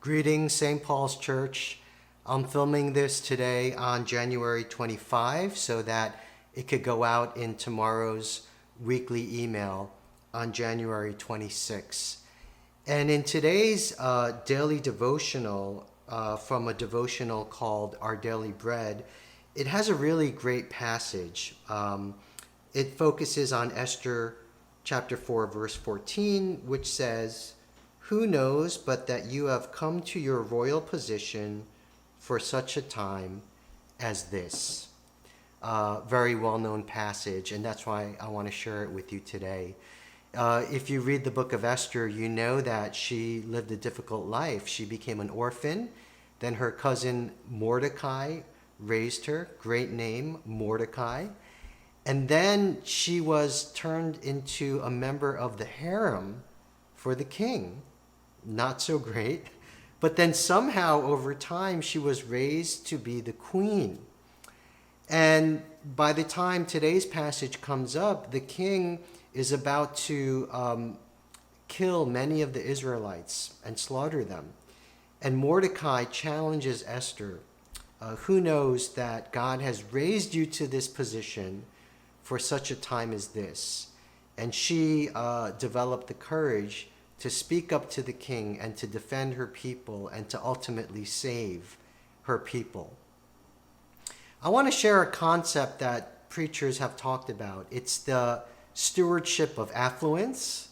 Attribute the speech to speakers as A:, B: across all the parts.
A: Greetings, St. Paul's Church. I'm filming this today on January 25 so that it could go out in tomorrow's weekly email on January 26. And in today's daily devotional, from a devotional called Our Daily Bread, it has a really great passage. It focuses on Esther chapter 4, verse 14, which says, "Who knows but that you have come to your royal position for such a time as this?" Very well-known passage, and that's why I want to share it with you today. If you read the book of Esther, you know that she lived a difficult life. She became an orphan. Then her cousin Mordecai raised her, great name, Mordecai. And then she was turned into a member of the harem for the king. Not so great. But then somehow over time she was raised to be the queen. And by the time today's passage comes up, the king is about to kill many of the Israelites and slaughter them. And Mordecai challenges Esther. Who knows that God has raised you to this position for such a time as this? And she developed the courage to speak up to the king and to defend her people and to ultimately save her people. I want to share a concept that preachers have talked about. It's the stewardship of affluence.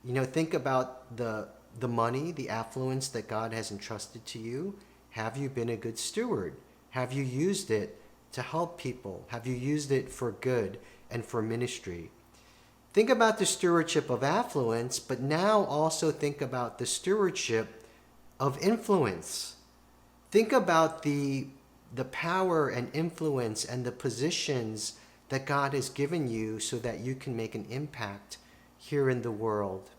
A: You know, think about the money, the affluence that God has entrusted to you. Have you been a good steward? Have you used it to help people? Have you used it for good and for ministry? Think about the stewardship of affluence, but now also think about the stewardship of influence. Think about the power and influence and the positions that God has given you so that you can make an impact here in the world.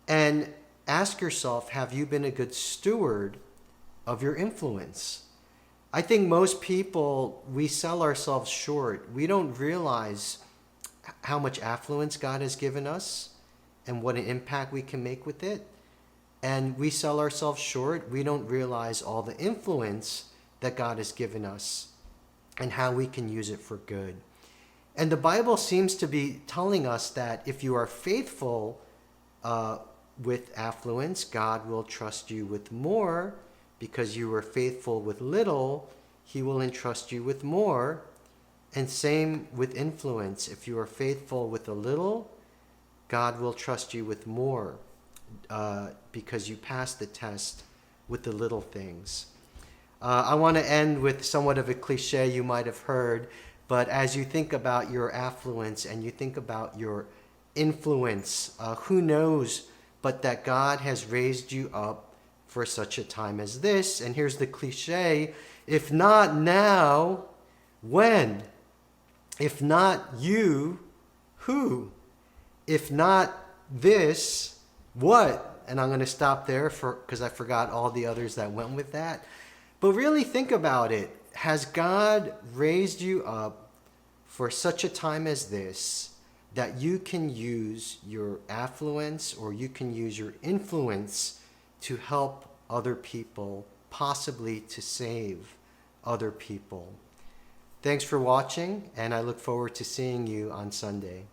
A: And ask yourself, have you been a good steward of your influence? I think most people, we sell ourselves short. We don't realize how much affluence God has given us and what an impact we can make with it. And we sell ourselves short. We don't realize all the influence that God has given us and how we can use it for good. And the Bible seems to be telling us that if you are faithful with affluence, God will trust you with more. Because you were faithful with little, he will entrust you with more. And same with influence. If you are faithful with a little, God will trust you with more because you passed the test with the little things. I want to end with somewhat of a cliche you might have heard, but as you think about your affluence and you think about your influence, who knows but that God has raised you up for such a time as this. And here's the cliche: if not now, when? If not you, who? If not this, what? And I'm going to stop there because I forgot all the others that went with that. But really think about it. Has God raised you up for such a time as this that you can use your affluence or you can use your influence to help other people, possibly to save other people? Thanks for watching, and I look forward to seeing you on Sunday.